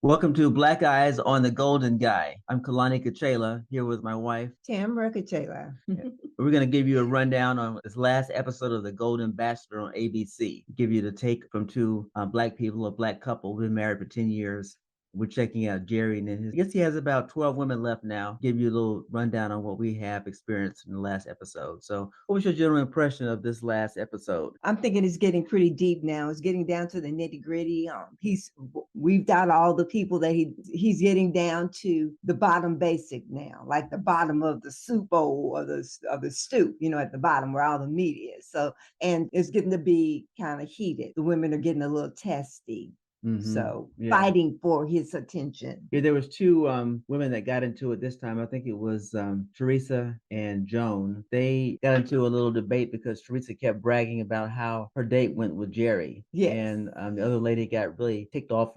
Welcome to Black Eyes on the Golden Guy. I'm Kalani Kachela here with my wife. Tamara. We're going to give you a rundown on this last episode of the Golden Bachelor on ABC. Give you the take from two black people, a black couple who've been married for 10 years. We're checking out Gerry and I guess he has about 12 women left now. Give you a little rundown on what we have experienced in the last episode. So what was your general impression of this last episode? I'm thinking it's getting pretty deep now. It's getting down to the nitty gritty. We've got all the people that he's getting down to the bottom basic now, like the bottom of the soup bowl or the stew, at the bottom where all the meat is. So, and it's getting to be kind of heated. The women are getting a little testy. So fighting for his attention. Yeah, there was two women that got into it this time. I think it was Teresa and Joan. They got into a little debate because Teresa kept bragging about how her date went with Gerry. Yes. And the other lady got really ticked off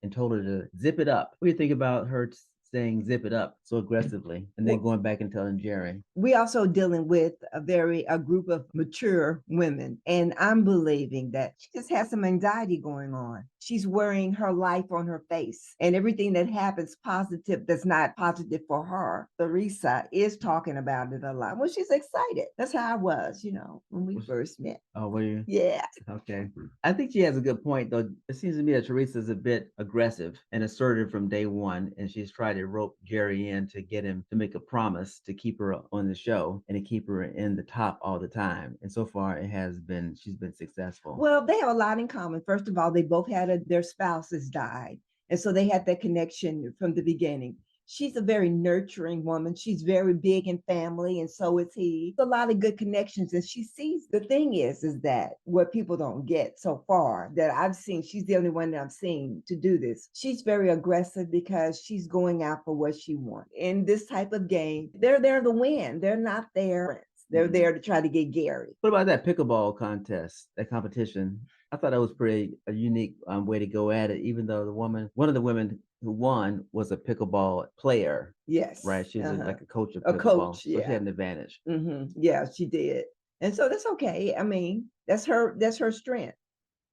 and told her to zip it up. What do you think about her saying zip it up so aggressively and then going back and telling Gerry? We also dealing with a group of mature women, and I'm believing that she just has some anxiety going on. She's wearing her life on her face, and everything that happens positive that's not positive for her. Teresa is talking about it a lot. Well, she's excited. That's how I was, when we first met. Oh, were you? Yeah. Okay. I think she has a good point, though. It seems to me that Teresa's a bit aggressive and assertive from day one, and she's tried to rope Gerry in to get him to make a promise to keep her on the show and to keep her in the top all the time. And so far, she's been successful. Well, they have a lot in common. First of all, they both had their spouses died. And so they had that connection from the beginning. She's a very nurturing woman. She's very big in family, and so is he. A lot of good connections, and she sees. The thing is that what people don't get so far that I've seen, she's the only one that I've seen to do this. She's very aggressive because she's going out for what she wants. In this type of game, they're there to win. They're not there. They're there to try to get Gerry. What about that pickleball contest, that competition? I thought that was a unique way to go at it, even though one of the women who won was a pickleball player. Yes. Right. She's like a coach of a pickleball. coach. Yeah. So she had an advantage. Yeah, she did. And so that's okay. I mean, that's her strength.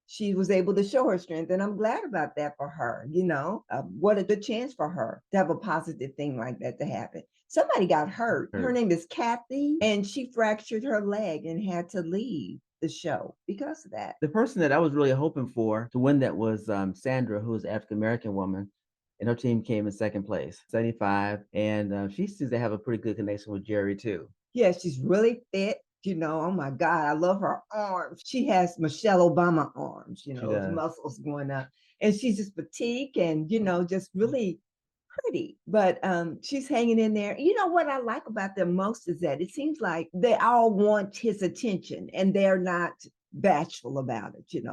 She was able to show her strength, and I'm glad about that for her. What a good chance for her to have a positive thing like that to happen. Somebody got hurt. Her name is Kathy, and she fractured her leg and had to leave the show because of that. The person that I was really hoping for to win that was Sandra, who is an African American woman, and her team came in second place, 75, and she seems to have a pretty good connection with Gerry too. Yeah, she's really fit. Oh my God, I love her arms. She has Michelle Obama arms, those muscles going up. And she's just petite and, just really pretty. But she's hanging in there. You know what I like about them most is that it seems like they all want his attention and they're not bashful about it.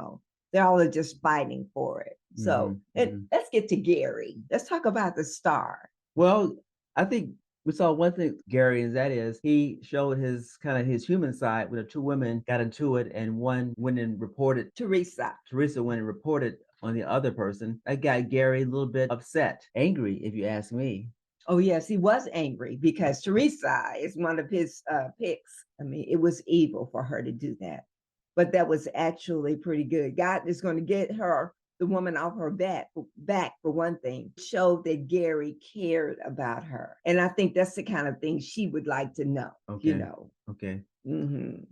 They're all just fighting for it. So let's get to Gerry. Let's talk about the star. Well, I think we saw one thing, Gerry, and that is he showed his human side when the two women got into it, and one went and reported Teresa went and reported on the other person. That got Gerry a little bit upset, angry, if you ask me. Oh, yes, he was angry because Teresa is one of his picks. I mean, it was evil for her to do that, but that was actually pretty good. God is going to get the woman off her back for one thing, showed that Gerry cared about her. And I think that's the kind of thing she would like to know, Okay. Okay.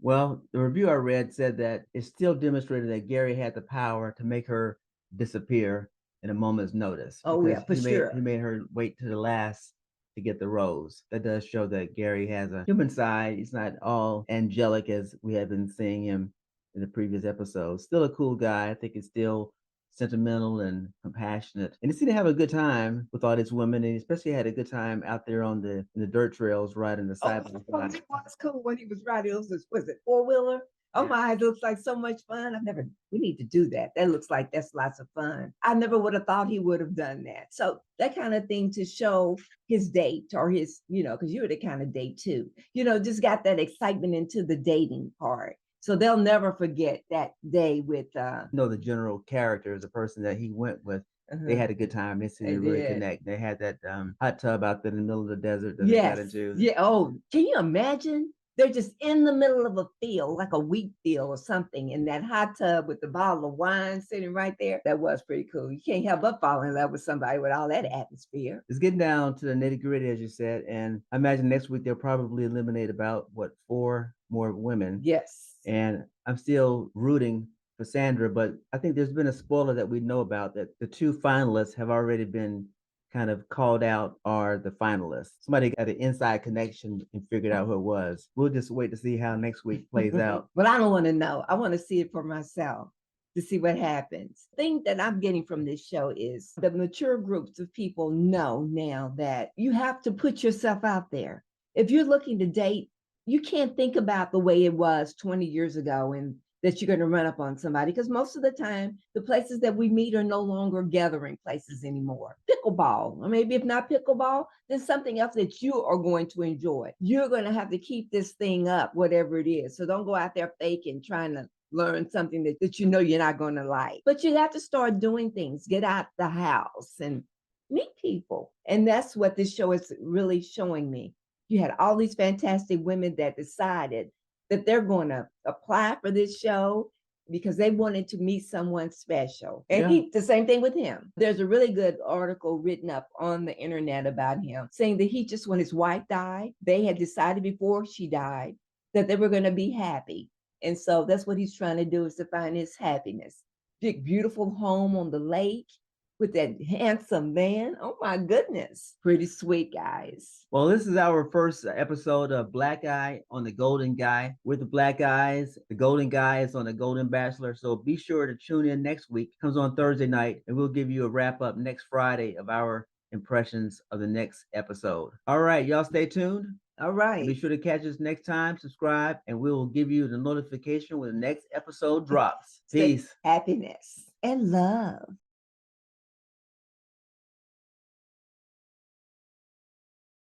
Well, the review I read said that it still demonstrated that Gerry had the power to make her disappear in a moment's notice. Oh, yeah, for sure. He made her wait to the last to get the rose. That does show that Gerry has a human side. He's not all angelic as we have been seeing him in the previous episodes. Still a cool guy. I think it's still sentimental and compassionate, and he seemed to have a good time with all these women, and especially had a good time out there in the dirt trails riding the side by side. It was cool when he was riding. Was it 4-wheeler? Oh my, it looks like so much fun. We need to do that. That looks like that's lots of fun. I never would have thought he would have done that. So that kind of thing to show his date or his, because you were the kind of date too, just got that excitement into the dating part. So they'll never forget that day with the general character is the person that he went with. They had a good time. They seemed to really connect. They had that hot tub out there in the middle of the desert that they got into. Yeah. Oh, can you imagine They're just in the middle of a field, like a wheat field or something, in that hot tub with the bottle of wine sitting right there. That was pretty cool. You can't help but fall in love with somebody with all that atmosphere. It's getting down to the nitty gritty, as you said, and I imagine next week they'll probably eliminate about what 4 more women. Yes. And I'm still rooting for Sandra, but I think there's been a spoiler that we know about that the 2 finalists have already been kind of called out are the finalists. Somebody got an inside connection and figured out who it was. We'll just wait to see how next week plays out. But I don't want to know. I want to see it for myself to see what happens. The thing that I'm getting from this show is the mature groups of people know now that you have to put yourself out there. If you're looking to date, you can't think about the way it was 20 years ago and that you're going to run up on somebody, because most of the time the places that we meet are no longer gathering places anymore. Pickleball, or maybe if not pickleball, then something else that you are going to enjoy. You're going to have to keep this thing up, whatever it is. So don't go out there faking, trying to learn something that you know you're not going to like. But you have to start doing things, get out the house and meet people. And that's what this show is really showing me. You had all these fantastic women that decided that they're going to apply for this show because they wanted to meet someone special. And Yeah. the same thing with him. There's a really good article written up on the internet about him saying that he just, when his wife died, they had decided before she died that they were going to be happy. And so that's what he's trying to do, is to find his happiness. Big, beautiful home on the lake with that handsome man. Oh my goodness. Pretty sweet, guys. Well, this is our first episode of Black Eye on the Golden Guy. We're the Black Eyes. The Golden Guy is on the Golden Bachelor. So be sure to tune in next week. It comes on Thursday night, and we'll give you a wrap up next Friday of our impressions of the next episode. All right, y'all stay tuned. All right. Be sure to catch us next time, subscribe, and we will give you the notification when the next episode drops. Peace. Happiness and love.